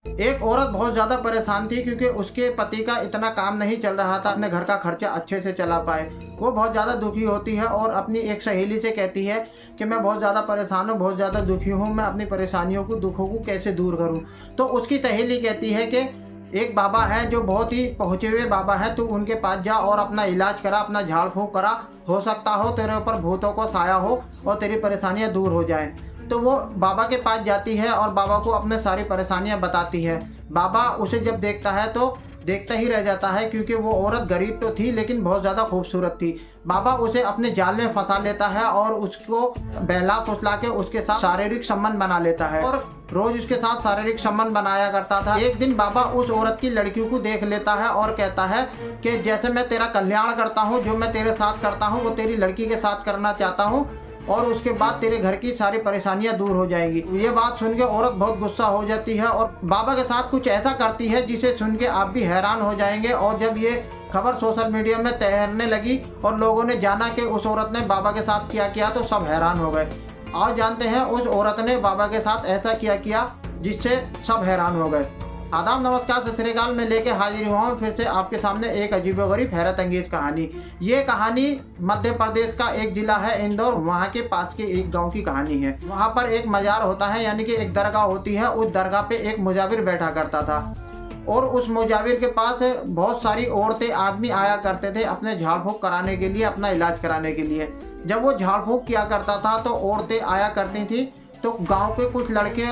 एक औरत बहुत ज़्यादा परेशान थी क्योंकि उसके पति का इतना काम नहीं चल रहा था, अपने घर का खर्चा अच्छे से चला पाए। वो बहुत ज़्यादा दुखी होती है और अपनी एक सहेली से कहती है कि मैं बहुत ज़्यादा परेशान हूँ, बहुत ज़्यादा दुखी हूँ, मैं अपनी परेशानियों को, दुखों को कैसे दूर करूँ। तो उसकी सहेली कहती है कि एक बाबा है जो बहुत ही पहुँचे हुए बाबा है, तू उनके पास जा और अपना इलाज करा, अपना झाड़ फूँक करा, हो सकता हो तेरे ऊपर भूतों को साया हो और तेरी परेशानियाँ दूर हो जाएँ। तो वो बाबा के पास जाती है और बाबा को अपने सारी परेशानियां बताती है। बाबा उसे जब देखता है तो देखता ही रह जाता है क्योंकि वो औरत गरीब तो थी लेकिन बहुत ज़्यादा खूबसूरत थी। बाबा उसे अपने जाल में फंसा लेता है और उसको बहला फुसला के उसके साथ शारीरिक संबंध बना लेता है और रोज उसके साथ शारीरिक संबंध बनाया करता था। एक दिन बाबा उस औरत की लड़कियों को देख लेता है और कहता है कि जैसे मैं तेरा कल्याण करता हूँ, जो मैं तेरे साथ करता हूँ वो तेरी लड़की के साथ करना चाहता हूँ और उसके बाद तेरे घर की सारी परेशानियां दूर हो जाएंगी। ये बात सुन के औरत बहुत गुस्सा हो जाती है और बाबा के साथ कुछ ऐसा करती है जिसे सुन के आप भी हैरान हो जाएंगे। और जब ये खबर सोशल मीडिया में तैरने लगी और लोगों ने जाना कि उस औरत ने बाबा के साथ क्या किया तो सब हैरान हो गए। और जानते हैं उस औरत ने बाबा के साथ ऐसा क्या किया जिससे सब हैरान हो गए। आदाब, नमस्कार, सत श्री अकाल। मैं लेके हाजिर हुआ हूँ फिर से आपके सामने एक अजीबोगरीब हैरत अंगेज कहानी। ये कहानी मध्य प्रदेश का एक जिला है इंदौर, वहाँ के पास के एक गांव की कहानी है। वहाँ पर एक मजार होता है, यानी कि एक दरगाह होती है। उस दरगाह पे एक मुजाविर बैठा करता था और उस मुजाविर के पास बहुत सारी औरतें, आदमी आया करते थे अपने झाड़ फूँक कराने के लिए, अपना इलाज कराने के लिए। जब वो झाड़ फूँक किया करता था तो औरतें आया करती थी तो गांव के कुछ लड़के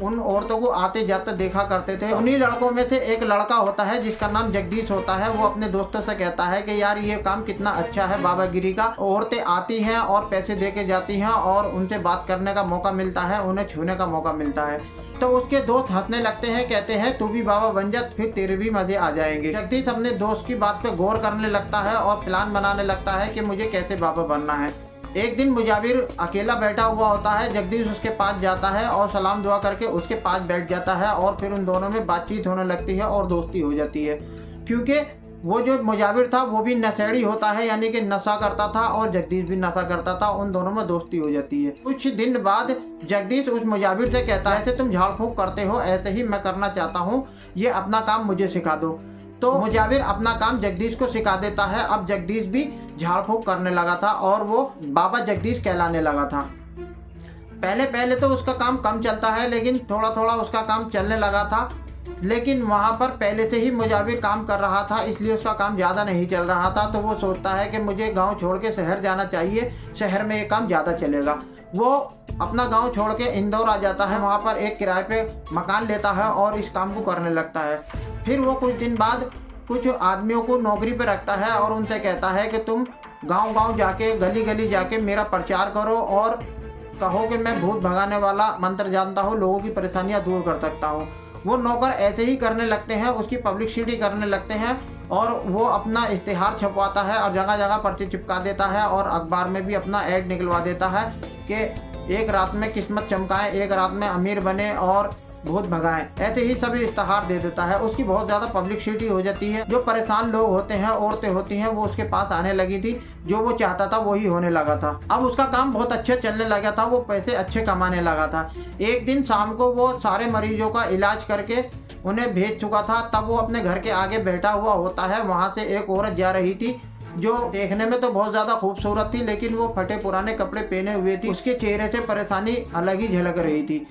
उन औरतों को आते जाते देखा करते थे। उन्हीं लड़कों में से एक लड़का होता है जिसका नाम जगदीश होता है। वो अपने दोस्तों से कहता है कि यार ये काम कितना अच्छा है बाबागिरी का। औरतें आती हैं और पैसे दे के जाती हैं और उनसे बात करने का मौका मिलता है, उन्हें छूने का मौका मिलता है। तो उसके दोस्त हंसने लगते हैं, कहते हैं तू भी बाबा बन जा, फिर तेरे भी मजे आ जाएंगे। जगदीश अपने दोस्त की बात पे गौर करने लगता है और प्लान बनाने लगता है कि मुझे कैसे बाबा बनना है। एक दिन मुजाविर अकेला बैठा हुआ होता है। जगदीश उसके पास जाता है और सलाम दुआ करके उसके पास बैठ जाता है और फिर उन दोनों में बातचीत होने लगती है और दोस्ती हो जाती है। क्योंकि वो जो मुजाविर था वो भी नशेड़ी होता है, यानी कि नशा करता था और जगदीश भी नशा करता था। उन दोनों में दोस्ती हो जाती है। कुछ दिन बाद जगदीश उस मुजाविर से कहता है कि तुम झाड़ फूँक करते हो, ऐसे ही मैं करना चाहता हूँ, ये अपना काम मुझे सिखा दो। तो मुजाविर अपना काम जगदीश को सिखा देता है। अब जगदीश भी झाड़ फूँक करने लगा था और वो बाबा जगदीश कहलाने लगा था। पहले पहले तो उसका काम कम चलता है लेकिन थोड़ा थोड़ा उसका काम चलने लगा था। लेकिन वहाँ पर पहले से ही मुजाविर काम कर रहा था, इसलिए उसका काम ज़्यादा नहीं चल रहा था। तो वो सोचता है कि मुझे गांव छोड़ के शहर जाना चाहिए, शहर में ये काम ज़्यादा चलेगा। वो अपना गांव छोड़ के इंदौर आ जाता है। वहाँ पर एक किराए पे मकान लेता है और इस काम को करने लगता है। फिर वो कुछ दिन बाद कुछ आदमियों को नौकरी पे रखता है और उनसे कहता है कि तुम गांव गांव जाके, गली गली जाके मेरा प्रचार करो और कहो कि मैं भूत भगाने वाला मंत्र जानता हूँ, लोगों की परेशानियाँ दूर कर सकता हूँ। वो नौकर ऐसे ही करने लगते हैं, उसकी पब्लिसिटी करने लगते हैं और वो अपना इश्तिहार छपवाता है और जगह जगह पर्चे चिपका देता है और अखबार में भी अपना ऐड निकलवा देता है कि एक रात में किस्मत चमकाएं, एक रात में अमीर बने और भूत भगाएं। ऐसे ही सभी इश्तिहार दे देता है। उसकी बहुत ज़्यादा पब्लिसिटी हो जाती है। जो परेशान लोग होते हैं, औरतें होती हैं, वो उसके पास आने लगी थी। जो वो चाहता था वही होने लगा था। अब उसका काम बहुत अच्छे चलने लगा था, वो पैसे अच्छे कमाने लगा था। एक दिन शाम को वो सारे मरीजों का इलाज करके उन्हें भेज चुका था। तब वो अपने घर के आगे बैठा हुआ होता है। वहाँ से एक औरत जा रही थी जो देखने में तो बहुत ज़्यादा खूबसूरत थी, लेकिन वो फटे पुराने कपड़े पहने हुए थी। उसके चेहरे से परेशानी अलग ही झलक रही थी।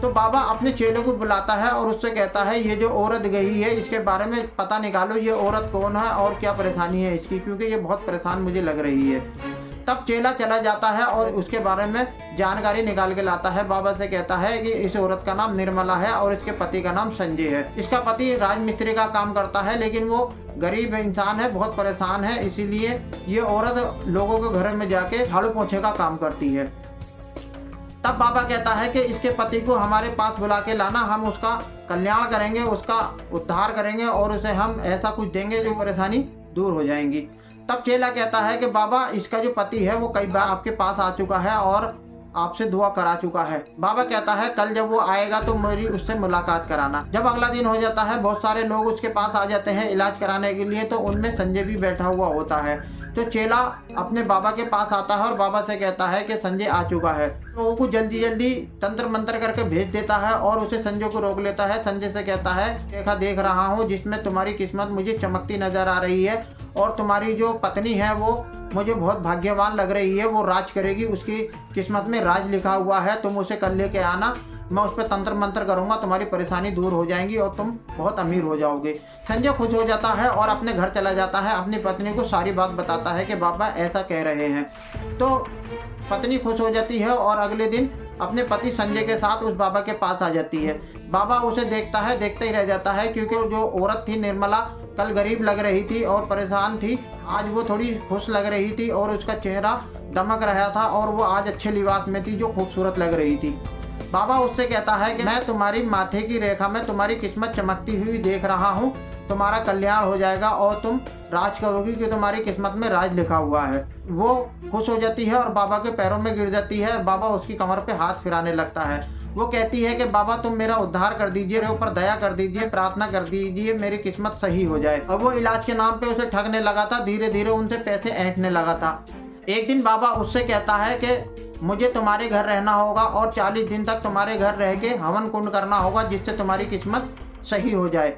तो बाबा अपने चेले को बुलाता है और उससे कहता है ये जो औरत गई है इसके बारे में पता निकालो, ये औरत कौन है और क्या परेशानी है इसकी, क्योंकि ये बहुत परेशान मुझे लग रही है। तब चेला चला जाता है और उसके बारे में जानकारी निकाल के लाता है। बाबा से कहता है कि इस औरत का नाम निर्मला है और इसके पति का नाम संजय है। इसका पति राजमिस्त्री का काम करता है लेकिन वो गरीब इंसान है, बहुत परेशान है, इसीलिए ये औरत लोगों के घर में जाके झाड़ू पोछे का काम करती है। तब बाबा कहता है कि इसके पति को हमारे पास बुला के लाना, हम उसका कल्याण करेंगे, उसका उद्धार करेंगे और उसे हम ऐसा कुछ देंगे जो परेशानी दूर हो जाएंगी। तब चेला कहता है कि बाबा इसका जो पति है वो कई बार आपके पास आ चुका है और आपसे दुआ करा चुका है। बाबा कहता है कल जब वो आएगा तो मेरी उससे मुलाकात कराना। जब अगला दिन हो जाता है, बहुत सारे लोग उसके पास आ जाते हैं इलाज कराने के लिए। तो उनमें संजय भी बैठा हुआ होता है। तो चेला अपने बाबा के पास आता है और बाबा से कहता है कि संजय आ चुका है। तो वो कुछ जल्दी जल्दी तंत्र मंत्र करके भेज देता है और उसे संजय को रोक लेता है। संजय से कहता है, देखा देख रहा हूँ जिसमें तुम्हारी किस्मत मुझे चमकती नजर आ रही है और तुम्हारी जो पत्नी है वो मुझे बहुत भाग्यवान लग रही है, वो राज करेगी, उसकी किस्मत में राज लिखा हुआ है, तुम उसे कल लेके आना, मैं उस पर तंत्र मंत्र करूंगा, तुम्हारी परेशानी दूर हो जाएंगी और तुम बहुत अमीर हो जाओगे। संजय खुश हो जाता है और अपने घर चला जाता है, अपनी पत्नी को सारी बात बताता है कि बाबा ऐसा कह रहे हैं। तो पत्नी खुश हो जाती है और अगले दिन अपने पति संजय के साथ उस बाबा के पास आ जाती है। बाबा उसे देखता है, देखते ही रह जाता है, क्योंकि जो औरत थी निर्मला कल गरीब लग रही थी और परेशान थी, आज वो थोड़ी खुश लग रही थी और उसका चेहरा दमक रहा था और वो आज अच्छे लिबास में थी जो खूबसूरत लग रही थी। बाबा उससे कहता है कि मैं तुम्हारी माथे की रेखा में तुम्हारी किस्मत चमकती हुई देख रहा हूँ, तुम्हारा कल्याण हो जाएगा और तुम राज करोगी कि तुम्हारी किस्मत में राज लिखा हुआ है। वो खुश हो जाती है और बाबा के पैरों में गिर जाती है। बाबा उसकी कमर पे हाथ फिराने लगता है। वो कहती है कि बाबा तुम मेरा उद्धार कर दीजिए, मेरे ऊपर दया कर दीजिए, प्रार्थना कर दीजिए, मेरी किस्मत सही हो जाए। अब वो इलाज के नाम पे उसे ठगने लगा था, धीरे धीरे उनसे पैसे ऐंठने लगा था। एक दिन बाबा उससे कहता है कि मुझे तुम्हारे घर रहना होगा और 40 दिन तक तुम्हारे घर रह के हवन कुंड करना होगा जिससे तुम्हारी किस्मत सही हो जाए।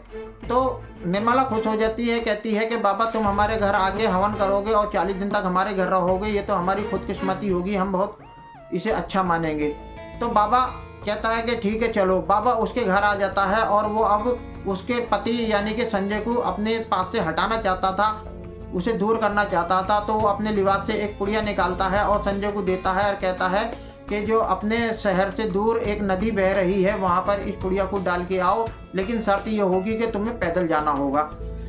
तो निर्मला खुश हो जाती है, कहती है कि बाबा तुम हमारे घर आके हवन करोगे और 40 दिन तक हमारे घर रहोगे, ये तो हमारी खुदकिस्मती होगी, हम बहुत इसे अच्छा मानेंगे। तो बाबा कहता है कि ठीक है चलो। बाबा उसके घर आ जाता है और वो अब उसके पति यानी कि संजय को अपने पास से हटाना चाहता था, उसे दूर करना चाहता था। तो वो अपने लिबास से एक पुड़िया निकालता है और संजय को देता है और कहता है कि जो अपने शहर से दूर एक नदी बह रही है वहाँ पर इस पुड़िया को डाल के आओ, लेकिन शर्त ये होगी कि तुम्हें पैदल जाना होगा।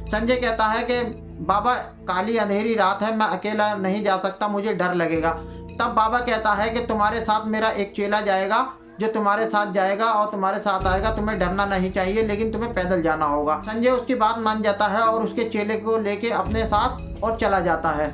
संजय कहता है कि बाबा काली अंधेरी रात है, मैं अकेला नहीं जा सकता, मुझे डर लगेगा। तब बाबा कहता है कि तुम्हारे साथ मेरा एक चेला जाएगा जो तुम्हारे साथ जाएगा और तुम्हारे साथ आएगा, तुम्हें डरना नहीं चाहिए, लेकिन तुम्हें पैदल जाना होगा। संजय उसकी बात मान जाता है और उसके चेले को लेके अपने साथ और चला जाता है।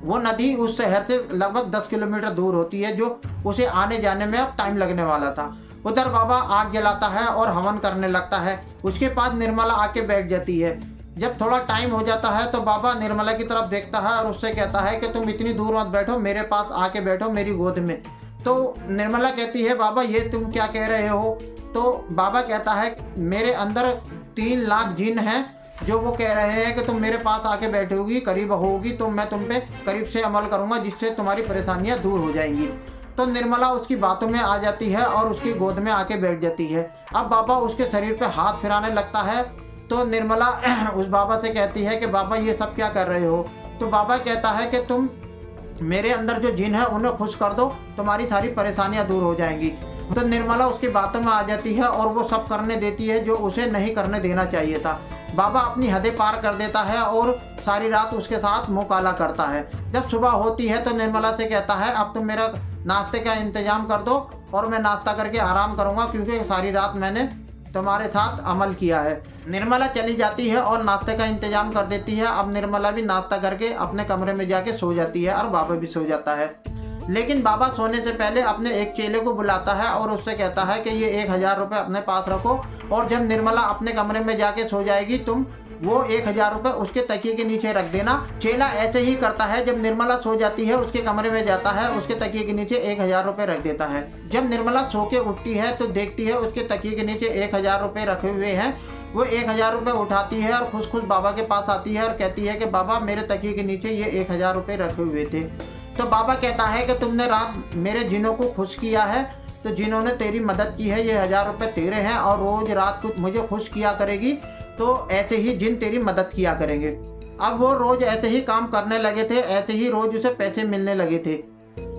वो नदी उस शहर से लगभग 10 किलोमीटर दूर होती है, जो उसे आने जाने में अब टाइम लगने वाला था। उधर बाबा आग जलाता है और हवन करने लगता है। उसके पास निर्मला आके बैठ जाती है। जब थोड़ा टाइम हो जाता है तो बाबा निर्मला की तरफ देखता है और उससे कहता है कि तुम इतनी दूर मत बैठो, मेरे पास आके बैठो मेरी गोद में। तो निर्मला कहती है बाबा ये तुम क्या कह रहे हो? तो बाबा कहता है मेरे अंदर 3 लाख जिन हैं जो वो कह रहे हैं कि तुम मेरे पास आके बैठोगी, करीब होगी तो मैं तुम पे करीब से अमल करूंगा जिससे तुम्हारी परेशानियां दूर हो जाएंगी। तो निर्मला उसकी बातों में आ जाती है और उसकी गोद में आके बैठ जाती है। अब बाबा उसके शरीर पे हाथ फिराने लगता है। तो निर्मला उस बाबा से कहती है कि बाबा ये सब क्या कर रहे हो? तो बाबा कहता है कि तुम मेरे अंदर जो जिन है उन्हें खुश कर दो, तुम्हारी सारी परेशानियां दूर हो जाएंगी। तो निर्मला उसकी बातों में आ जाती है और वो सब करने देती है जो उसे नहीं करने देना चाहिए था। बाबा अपनी हदें पार कर देता है और सारी रात उसके साथ मुँह काला करता है। जब सुबह होती है तो निर्मला से कहता है अब तुम मेरा नाश्ते का इंतजाम कर दो और मैं नाश्ता करके आराम करूँगा, क्योंकि सारी रात मैंने तुम्हारे साथ अमल किया है। निर्मला चली जाती है और नाश्ते का इंतजाम कर देती है। अब निर्मला भी नाश्ता करके अपने कमरे में जाके सो जाती है और बाबा भी सो जाता है। लेकिन बाबा सोने से पहले अपने एक चेले को बुलाता है और उससे कहता है कि ये 1000 रुपये अपने पास रखो और जब निर्मला अपने कमरे में जाके सो जाएगी तुम वो 1000 रुपये उसके तकिए के नीचे रख देना। चेला ऐसे ही करता है, जब निर्मला सो जाती है उसके कमरे में जाता है, उसके तकिए के नीचे 1000 रुपये रख देता है। जब निर्मला सो के उठती है तो देखती है उसके तकिए के नीचे 1000 रुपये रखे हुए हैं। वो 1000 रुपये उठाती है और खुश खुश बाबा के पास आती है और कहती है कि बाबा मेरे तकिए के नीचे ये 1000 रुपये रखे हुए थे। तो बाबा कहता है कि तुमने रात मेरे जिनों को खुश किया है, तो जिन्होंने तेरी मदद की है, ये 1000 रुपये तेरे हैं और रोज रात को मुझे खुश किया करेगी, तो ऐसे ही जिन तेरी मदद किया करेंगे। अब वो रोज ऐसे ही काम करने लगे थे, ऐसे ही रोज उसे पैसे मिलने लगे थे।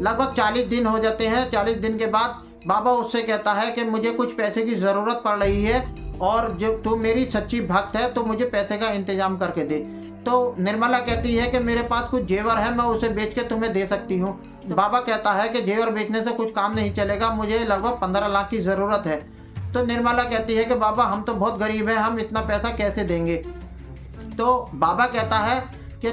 लगभग 40 दिन हो जाते हैं। 40 दिन के बाद बाबा उससे कहता है कि मुझे कुछ पैसे की ज़रूरत पड़ रही है और जब तू मेरी सच्ची भक्त है तो मुझे पैसे का इंतजाम करके दे। तो निर्मला कहती है कि मेरे पास कुछ जेवर है, मैं उसे बेच के तुम्हें दे सकती हूँ। तो बाबा कहता है कि जेवर बेचने से कुछ काम नहीं चलेगा, मुझे लगभग 15 लाख की ज़रूरत है। तो निर्मला कहती है कि बाबा हम तो बहुत गरीब हैं, हम इतना पैसा कैसे देंगे? तो बाबा कहता है कि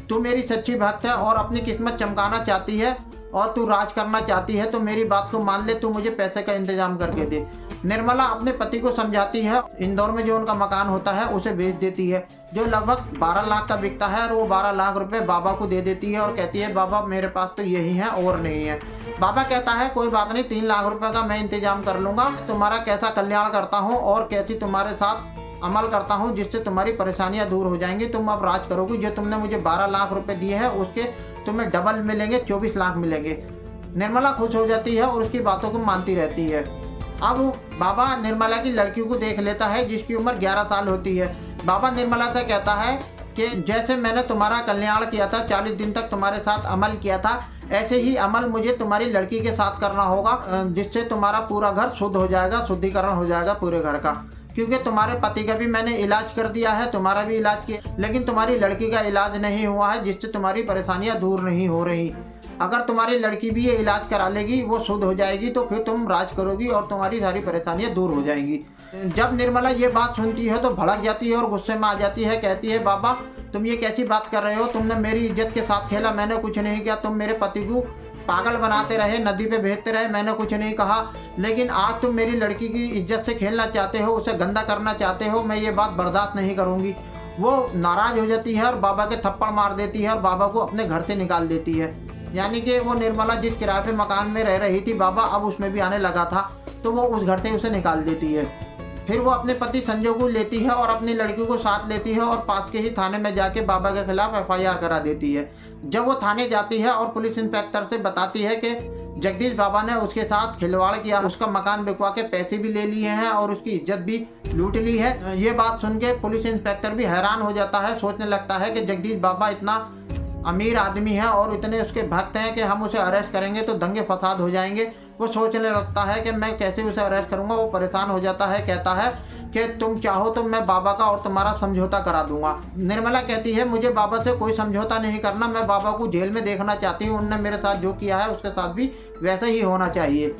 तू मेरी सच्ची भक्त है और अपनी किस्मत चमकाना चाहती है और तू राज करना चाहती है, तो मेरी बात को मान ले, तू मुझे पैसे का इंतजाम करके दे। निर्मला अपने पति को समझाती है, इंदौर में जो उनका मकान होता है उसे बेच देती है, जो लगभग 12 लाख का बिकता है, और वो 12 लाख रुपए बाबा को दे देती है और कहती है बाबा मेरे पास तो यही है और नहीं है। बाबा कहता है कोई बात नहीं, 3 लाख रुपए का मैं इंतजाम कर लूंगा, तुम्हारा कैसा कल्याण करता हूँ और कैसी तुम्हारे साथ अमल करता हूँ जिससे तुम्हारी परेशानियां दूर हो जाएंगी, तुम अब राज करोगी। जो तुमने मुझे 12 लाख रुपए दिए हैं उसके तुम्हें डबल मिलेंगे, 24 लाख मिलेंगे। निर्मला खुश हो जाती है और उसकी बातों को मानती रहती है। अब बाबा निर्मला की लड़की को देख लेता है जिसकी उम्र 11 साल होती है। बाबा निर्मला से कहता है कि जैसे मैंने तुम्हारा कल्याण किया था, 40 दिन तक तुम्हारे साथ अमल किया था, ऐसे ही अमल मुझे तुम्हारी लड़की के साथ करना होगा, जिससे तुम्हारा पूरा घर शुद्ध हो जाएगा, शुद्धिकरण हो जाएगा पूरे घर का। क्योंकि तुम्हारे पति का भी मैंने इलाज कर दिया है, तुम्हारा भी इलाज किया, लेकिन तुम्हारी लड़की का इलाज नहीं हुआ है, जिससे तुम्हारी परेशानियां दूर नहीं हो रही। अगर तुम्हारी लड़की भी ये इलाज करा लेगी, वो शुद्ध हो जाएगी, तो फिर तुम राज करोगी और तुम्हारी सारी परेशानियां दूर हो जाएंगी। जब निर्मला ये बात सुनती है तो भड़क जाती है और गुस्से में आ जाती है। कहती है बाबा तुम ये कैसी बात कर रहे हो, तुमने मेरी इज्जत के साथ खेला, मैंने कुछ नहीं किया, तुम मेरे पति को पागल बनाते रहे, नदी पे भेजते रहे, मैंने कुछ नहीं कहा, लेकिन आज तुम मेरी लड़की की इज्जत से खेलना चाहते हो, उसे गंदा करना चाहते हो, मैं ये बात बर्दाश्त नहीं करूंगी। वो नाराज हो जाती है और बाबा के थप्पड़ मार देती है और बाबा को अपने घर से निकाल देती है। यानी कि वो निर्मला जिस किराए पे मकान में रह रही थी, बाबा अब उसमें भी आने लगा था, तो वो उस घर से उसे निकाल देती है। फिर वो अपने पति संजय को लेती है और अपनी लड़की को साथ लेती है और पास के ही थाने में जाके बाबा के खिलाफ FIR करा देती है। जब वो थाने जाती है और पुलिस इंस्पेक्टर से बताती है कि जगदीश बाबा ने उसके साथ खिलवाड़ किया, उसका मकान बिकवा के पैसे भी ले लिए हैं और उसकी इज्जत भी लूट ली है, ये बात सुन के पुलिस इंस्पेक्टर भी हैरान हो जाता है। सोचने लगता है कि जगदीश बाबा इतना अमीर आदमी है और इतने उसके भक्त हैं कि हम उसे अरेस्ट करेंगे तो दंगे फसाद हो जाएंगे। वो सोचने लगता है कि मैं कैसे उसे अरेस्ट करूंगा। वो परेशान हो जाता है, कहता है कि तुम चाहो तो मैं बाबा का और तुम्हारा समझौता करा दूंगा। निर्मला कहती है मुझे बाबा से कोई समझौता नहीं करना, मैं बाबा को जेल में देखना चाहती हूँ, उनने मेरे साथ जो किया है उसके साथ भी वैसा ही होना चाहिए।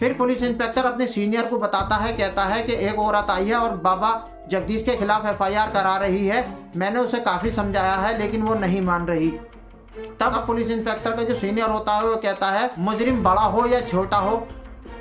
फिर पुलिस इंस्पेक्टर अपने सीनियर को बताता है, कहता है कि एक औरत आई है और बाबा जगदीश के खिलाफ FIR करा रही है, मैंने उसे काफ़ी समझाया है लेकिन वो नहीं मान रही। तब पुलिस इंस्पेक्टर का जो सीनियर होता है वो कहता है मुजरिम बड़ा हो या छोटा हो,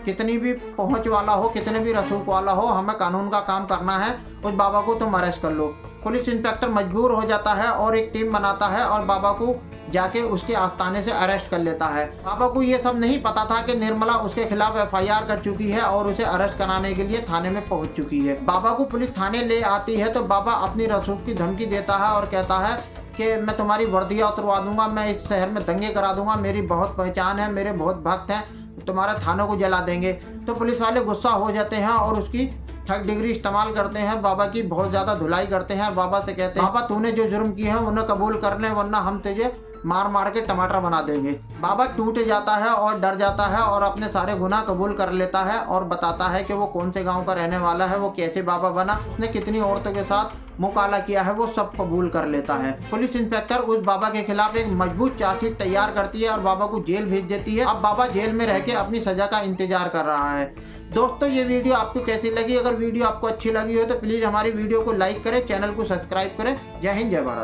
कितनी भी पहुंच वाला हो, कितने भी रसूख वाला हो, हमें कानून का काम करना है, उस बाबा को तुम अरेस्ट कर लो। पुलिस इंस्पेक्टर मजबूर हो जाता है और एक टीम बनाता है और बाबा को जाके उसके आस्थाने से अरेस्ट कर लेता है। बाबा को ये सब नहीं पता था कि निर्मला उसके खिलाफ FIR कर चुकी है और उसे अरेस्ट कराने के लिए थाने में पहुंच चुकी है। बाबा को पुलिस थाने ले आती है तो बाबा अपनी रसूख की धमकी देता है और कहता है कि मैं तुम्हारी वर्दियाँ उतरवा दूंगा, मैं इस शहर में दंगे करा दूंगा, मेरी बहुत पहचान है, मेरे बहुत भक्त हैं, तुम्हारे थानों को जला देंगे। तो पुलिस वाले गुस्सा हो जाते हैं और उसकी 3rd डिग्री इस्तेमाल करते हैं, बाबा की बहुत ज़्यादा धुलाई करते हैं। बाबा से कहते हैं बाबा तूने जो जुर्म किए हैं उन्हें कबूल कर ले, वरना हम तुझे मार मार के टमाटर बना देंगे। बाबा टूट जाता है और डर जाता है और अपने सारे गुनाह कबूल कर लेता है और बताता है कि वो कौन से गांव का रहने वाला है, वो कैसे बाबा बना, उसने कितनी औरतों के साथ मुँह काला किया है, वो सब कबूल कर लेता है। पुलिस इंस्पेक्टर उस बाबा के खिलाफ एक मजबूत चार्जशीट तैयार करती है और बाबा को जेल भेज देती है। अब बाबा जेल में रह के अपनी सजा का इंतजार कर रहा है। दोस्तों ये वीडियो आपको कैसी लगी? अगर वीडियो आपको अच्छी लगी हो तो प्लीज़ हमारी वीडियो को लाइक करें, चैनल को सब्सक्राइब करें। जय हिंद, जय भारत।